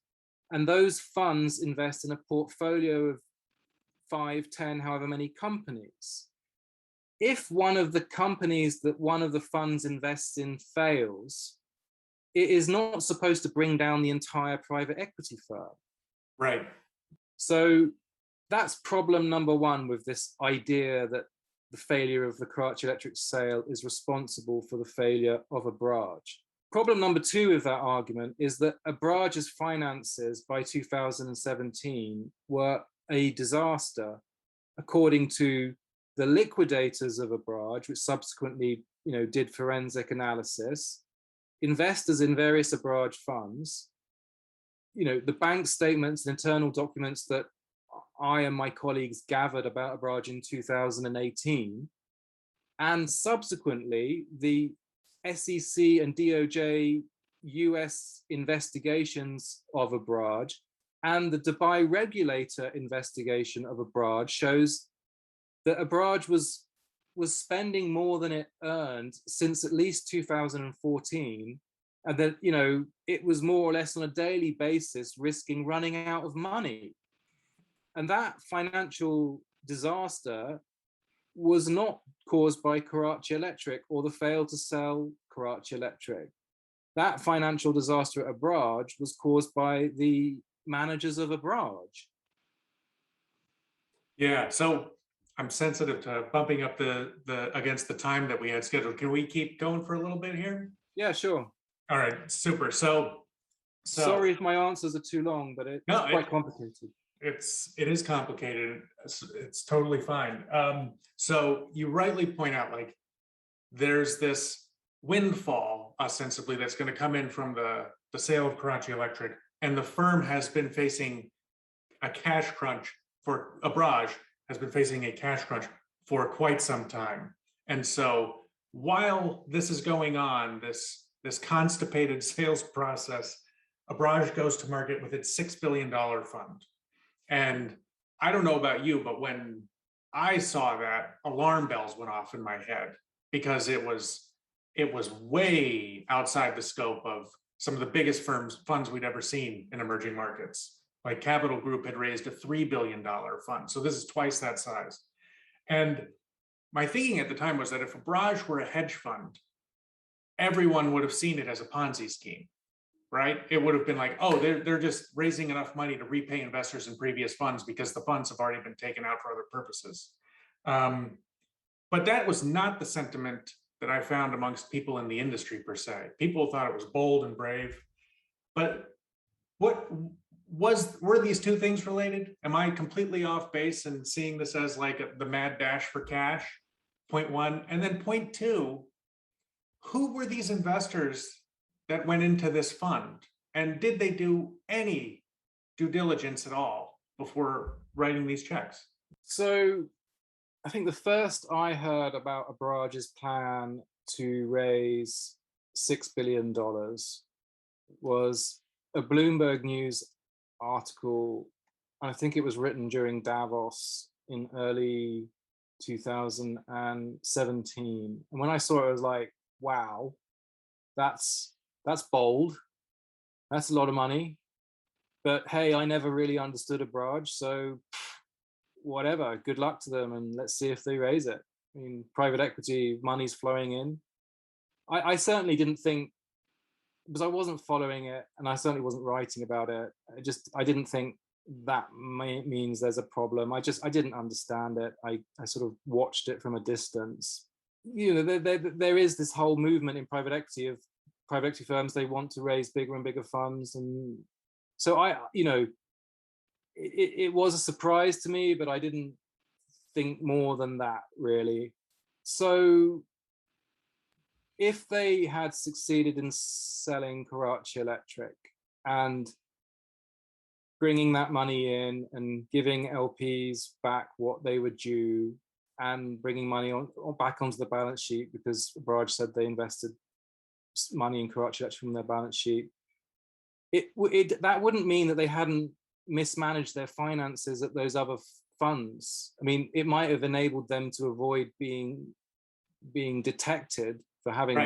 and those funds invest in a portfolio of 5, 10, however many companies. If one of the companies that one of the funds invests in fails, it is not supposed to bring down the entire private equity firm. Right. So that's problem number one with this idea that the failure of the Karachi Electric sale is responsible for the failure of Abraaj. Problem number two with that argument is that Abraaj's finances by 2017 were a disaster, according to the liquidators of Abraaj, which subsequently did forensic analysis, investors in various Abraaj funds, the bank statements and internal documents that I and my colleagues gathered about Abraaj in 2018, and subsequently the SEC and DOJ US investigations of Abraaj and the Dubai regulator investigation of Abraaj shows that Abraaj was spending more than it earned since at least 2014, and that it was more or less on a daily basis risking running out of money. And that financial disaster was not caused by Karachi Electric or the fail to sell Karachi Electric. That financial disaster at Abraaj was caused by the managers of Abraaj. Yeah, so I'm sensitive to bumping up the against the time that we had scheduled. Can we keep going for a little bit here? Yeah, sure. All right, super. So sorry if my answers are too long, but it's quite complicated. It is complicated. It's totally fine. So you rightly point out, like, there's this windfall ostensibly that's going to come in from the sale of Karachi Electric, and the firm has been facing a cash crunch for Abraaj has been facing a cash crunch for quite some time. And so while this is going on, this constipated sales process, Abraaj goes to market with its $6 billion fund. And I don't know about you, but when I saw that, alarm bells went off in my head, because it was way outside the scope of some of the biggest funds we'd ever seen in emerging markets. Like Capital Group had raised a $3 billion fund. So this is twice that size. And my thinking at the time was that if Abraaj were a hedge fund, everyone would have seen it as a Ponzi scheme, right? It would have been like, oh, they're just raising enough money to repay investors in previous funds because the funds have already been taken out for other purposes. But that was not the sentiment that I found amongst people in the industry per se. People thought it was bold and brave. But were these two things related? Am I completely off base and seeing this as like the mad dash for cash? Point one. And then point two, who were these investors that went into this fund? And did they do any due diligence at all before writing these checks? So I think the first I heard about Abraaj's plan to raise $6 billion was a Bloomberg News article. I think it was written during Davos in early 2017. And when I saw it, I was like, wow, that's bold. That's a lot of money. But hey, I never really understood Abraaj, so whatever, good luck to them, and let's see if they raise it. I mean, private equity, money's flowing in. I certainly didn't think, because I wasn't following it and I certainly wasn't writing about it. I didn't think that means there's a problem. I didn't understand it. I sort of watched it from a distance. there is this whole movement in private equity of private equity firms. They want to raise bigger and bigger funds, and so it was a surprise to me, but I didn't think more than that, really. So if they had succeeded in selling Karachi Electric and bringing that money in and giving LPs back what they were due and bringing money back onto the balance sheet, because Abraaj said they invested money in Karachi Electric from their balance sheet, that wouldn't mean that they hadn't mismanaged their finances at those other funds. I mean, it might have enabled them to avoid being detected for having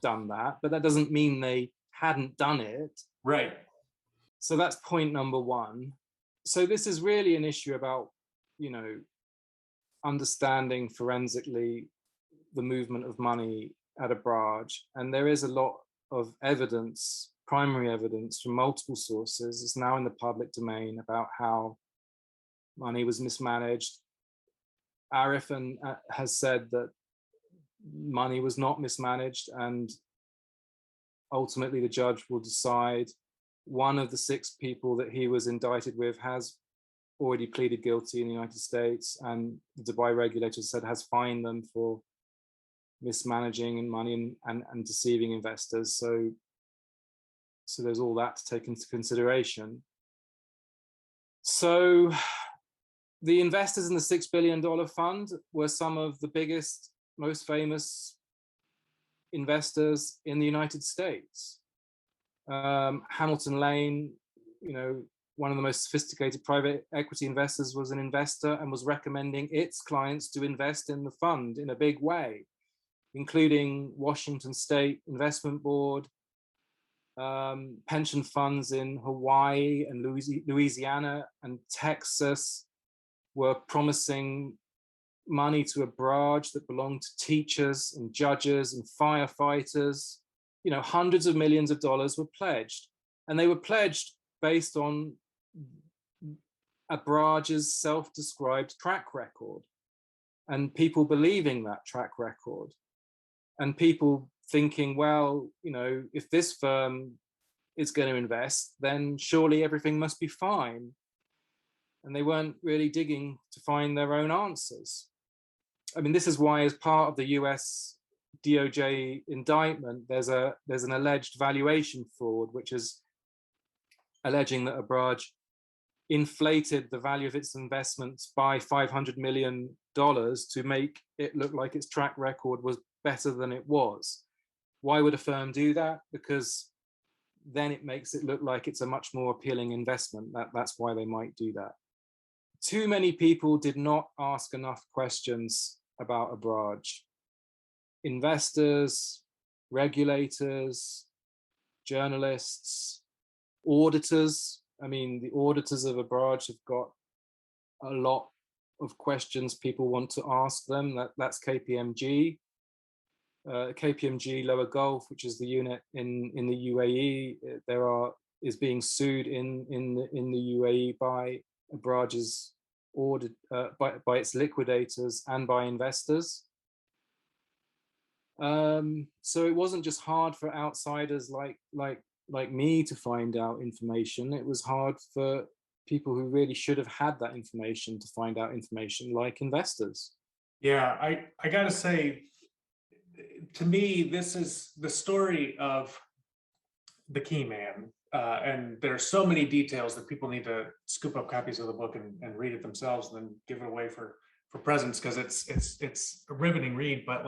done that, but that doesn't mean they hadn't done it. Right. So that's point number one. So this is really an issue about, understanding forensically the movement of money at Abraaj. And there is a lot of evidence, primary evidence from multiple sources. It's now in the public domain about how money was mismanaged. Arif has said that money was not mismanaged, and ultimately the judge will decide. One of the 6 people that he was indicted with has already pleaded guilty in the United States, and the Dubai regulator said has fined them for mismanaging and money and deceiving investors. So there's all that to take into consideration. So the investors in the $6 billion fund were some of the biggest, most famous investors in the United States. Hamilton Lane, one of the most sophisticated private equity investors, was an investor and was recommending its clients to invest in the fund in a big way, including Washington State Investment Board, pension funds in Hawaii and Louisiana and Texas were promising money to Abraaj that belonged to teachers and judges and firefighters. Hundreds of millions of dollars were pledged, and they were pledged based on Abraaj's self-described track record, and people believing that track record, and people thinking, well, if this firm is going to invest, then surely everything must be fine. And they weren't really digging to find their own answers. I mean, this is why, as part of the US DOJ indictment, there's an alleged valuation fraud, which is alleging that Abraaj inflated the value of its investments by $500 million to make it look like its track record was better than it was. Why would a firm do that? Because then it makes it look like it's a much more appealing investment. That's why they might do that. Too many people did not ask enough questions about Abraaj. Investors, regulators, journalists, auditors. I mean, the auditors of Abraaj have got a lot of questions people want to ask them. That's KPMG. KPMG Lower Gulf, which is the unit in the UAE, is being sued in the UAE by Abraaj's audit, by its liquidators and by investors. So it wasn't just hard for outsiders like me to find out information. It was hard for people who really should have had that information to find out information, like investors. Yeah, I gotta say, to me, this is the story of the key man. And there are so many details that people need to scoop up copies of the book and read it themselves, and then give it away for presents, because it's a riveting read. But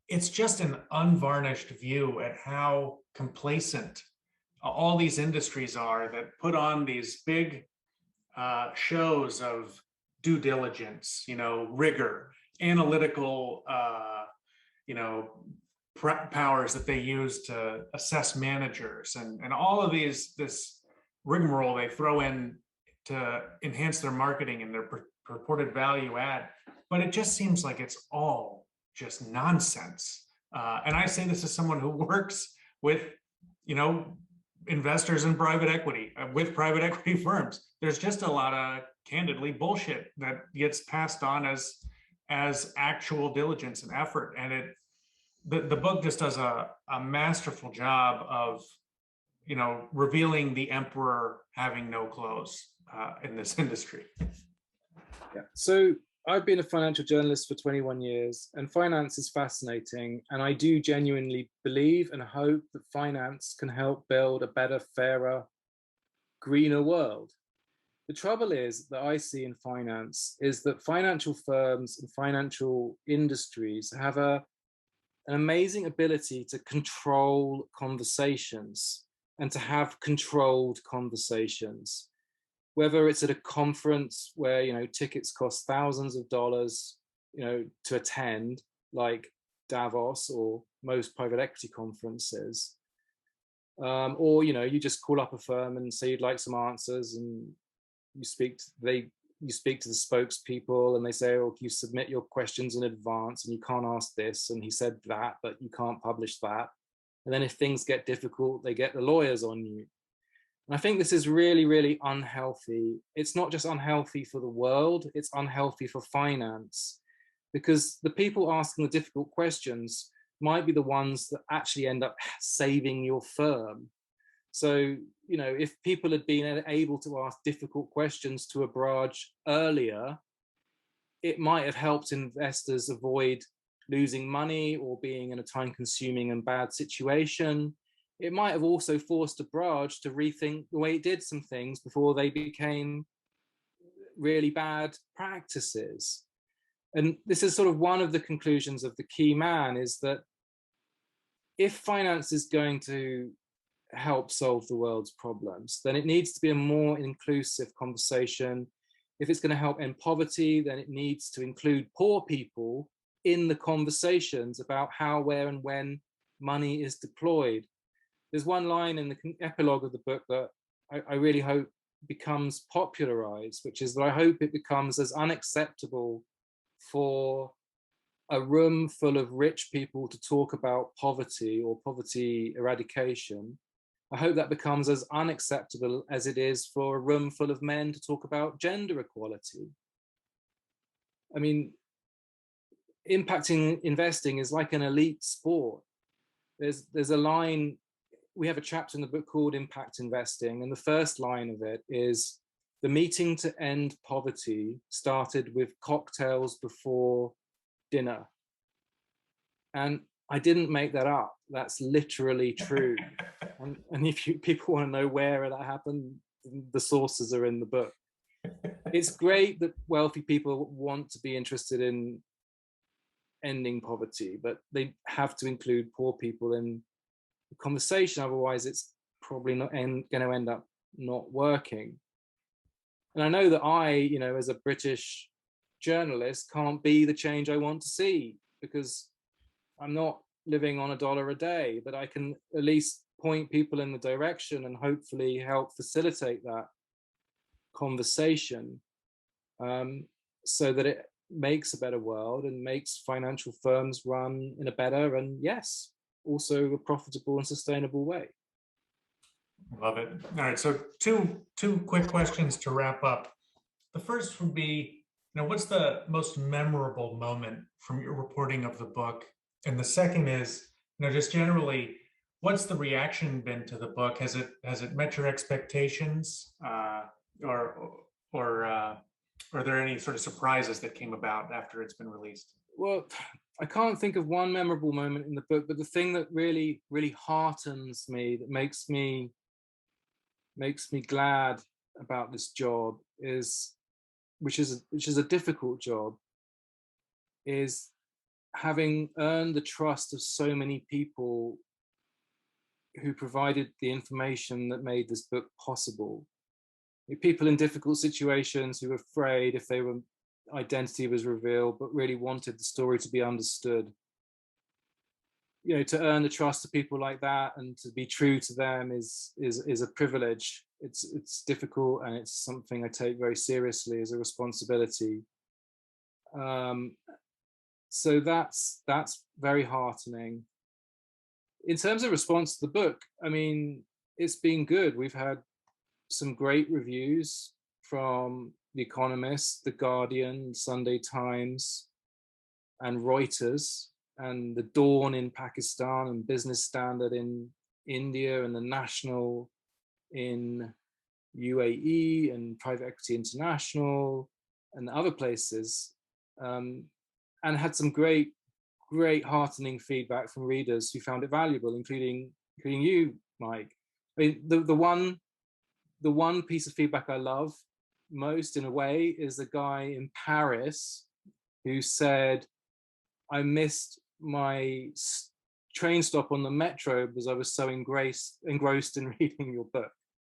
it's just an unvarnished view at how complacent all these industries are that put on these big shows of due diligence, rigor, analytical, powers that they use to assess managers, and all of this rigmarole they throw in to enhance their marketing and their purported value add. But it just seems like it's all just nonsense. And I say this as someone who works with, investors in private equity, with private equity firms. There's just a lot of, candidly, bullshit that gets passed on as as actual diligence and effort. And the book just does a masterful job of, revealing the emperor having no clothes in this industry. Yeah. So I've been a financial journalist for 21 years, and finance is fascinating. And I do genuinely believe and hope that finance can help build a better, fairer, greener world. The trouble is that I see in finance is that financial firms and financial industries have an amazing ability to control conversations and to have controlled conversations, whether it's at a conference where tickets cost thousands of dollars to attend, like Davos or most private equity conferences, or you just call up a firm and say you'd like some answers, and you speak to the spokespeople, and they say, oh, you submit your questions in advance and you can't ask this, and he said that, but you can't publish that. And then if things get difficult, they get the lawyers on you. And I think this is really, really unhealthy. It's not just unhealthy for the world, it's unhealthy for finance, because the people asking the difficult questions might be the ones that actually end up saving your firm. So, if people had been able to ask difficult questions to Abraaj earlier, it might have helped investors avoid losing money or being in a time-consuming and bad situation. It might have also forced Abraaj to rethink the way it did some things before they became really bad practices. And this is sort of one of the conclusions of The Key Man, is that if finance is going to help solve the world's problems, then it needs to be a more inclusive conversation. If it's going to help end poverty, then it needs to include poor people in the conversations about how, where, and when money is deployed. There's one line in the epilogue of the book that I really hope becomes popularized, which is that I hope it becomes as unacceptable for a room full of rich people to talk about poverty or poverty eradication. I hope that becomes as unacceptable as it is for a room full of men to talk about gender equality. I mean, impacting investing is like an elite sport. There's a line, we have a chapter in the book called Impact Investing, and the first line of it is, the meeting to end poverty started with cocktails before dinner. And I didn't make that up. That's literally true. And if people want to know where that happened, the sources are in the book. It's great that wealthy people want to be interested in ending poverty, but they have to include poor people in the conversation. Otherwise, it's probably not going to end up not working. And I know that I, as a British journalist, can't be the change I want to see, because I'm not living on $1 a day, but I can at least point people in the direction and hopefully help facilitate that conversation, so that it makes a better world and makes financial firms run in a better and, yes, also a profitable and sustainable way. Love it. All right, so two quick questions to wrap up. The first would be, what's the most memorable moment from your reporting of the book? And the second is, just generally, what's the reaction been to the book? Has it met your expectations, or are there any sort of surprises that came about after it's been released? Well, I can't think of one memorable moment in the book, but the thing that really, really heartens me, that makes me glad about this job, is, which is a difficult job, is having earned the trust of so many people who provided the information that made this book possible. People in difficult situations who were afraid if their identity was revealed, but really wanted the story to be understood. To earn the trust of people like that and to be true to them is a privilege. It's difficult, and it's something I take very seriously as a responsibility. So that's very heartening. In terms of response to the book, I mean, it's been good. We've had some great reviews from The Economist, The Guardian, Sunday Times. and Reuters, and the Dawn in Pakistan, and Business Standard in India, and the National in UAE, and Private Equity International, and other places, and had some great heartening feedback from readers who found it valuable, including you, Mike. I mean, the one piece of feedback I love most, in a way, is a guy in Paris who said, I missed my train stop on the metro because I was so engrossed in reading your book.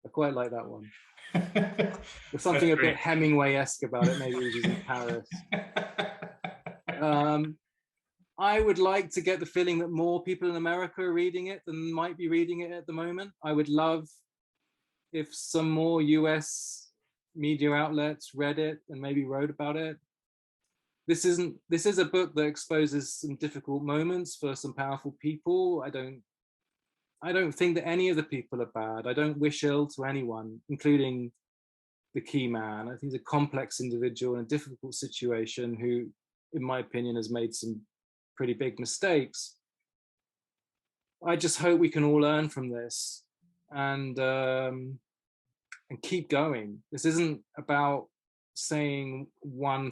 I quite like that one. There's something a bit Hemingway-esque about it, maybe because he's in Paris. I would like to get the feeling that more people in America are reading it than might be reading it at the moment. I would love if some more US media outlets read it and maybe wrote about it. This is a book that exposes some difficult moments for some powerful people. I don't think that any of the people are bad. I don't wish ill to anyone, including the key man. I think he's a complex individual in a difficult situation who, in my opinion, has made some pretty big mistakes. I just hope we can all learn from this and keep going. This isn't about saying one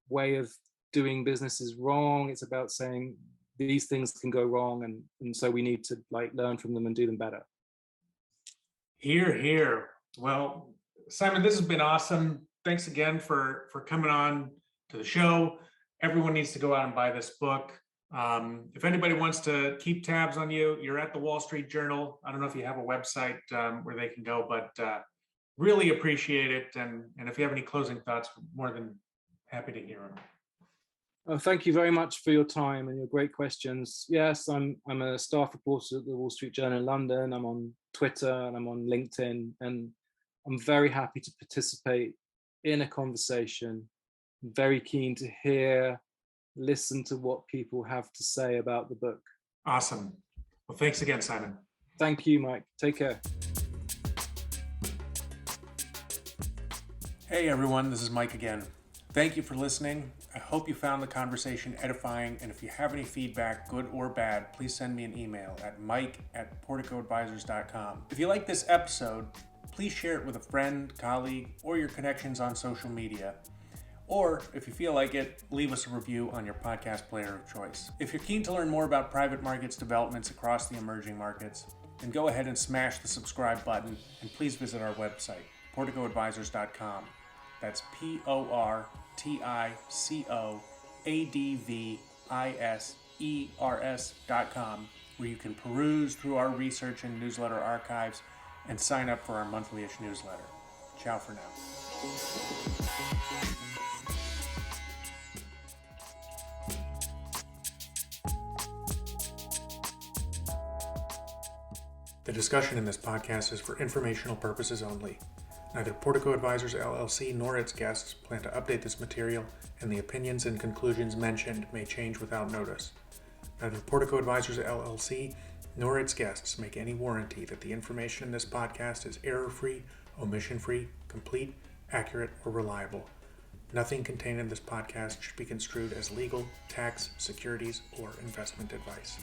way of doing business is wrong. It's about saying these things can go wrong, and so we need to learn from them and do them better. Hear, hear. Well, Simon, this has been awesome. Thanks again for coming on to the show. Everyone needs to go out and buy this book. If anybody wants to keep tabs on you, you're at the Wall Street Journal. I don't know if you have a website where they can go, but really appreciate it. And if you have any closing thoughts, more than happy to hear them. Thank you very much for your time and your great questions. Yes, I'm a staff reporter at the Wall Street Journal in London. I'm on Twitter and I'm on LinkedIn, and I'm very happy to participate in a conversation. I'm very keen to listen to what people have to say about the book. Awesome. Well, thanks again, Simon. Thank you, Mike. Take care. Hey, everyone. This is Mike again. Thank you for listening. I hope you found the conversation edifying, and if you have any feedback, good or bad, please send me an email at mike@porticoadvisors.com. If you like this episode, please share it with a friend, colleague, or your connections on social media. Or, if you feel like it, leave us a review on your podcast player of choice. If you're keen to learn more about private markets developments across the emerging markets, then go ahead and smash the subscribe button, and please visit our website, porticoadvisors.com. That's porticoadvisers.com, where you can peruse through our research and newsletter archives and sign up for our monthly-ish newsletter. Ciao for now. The discussion in this podcast is for informational purposes only. Neither Portico Advisors LLC nor its guests plan to update this material, and the opinions and conclusions mentioned may change without notice. Neither Portico Advisors LLC nor its guests make any warranty that the information in this podcast is error-free, omission-free, complete, accurate, or reliable. Nothing contained in this podcast should be construed as legal, tax, securities, or investment advice.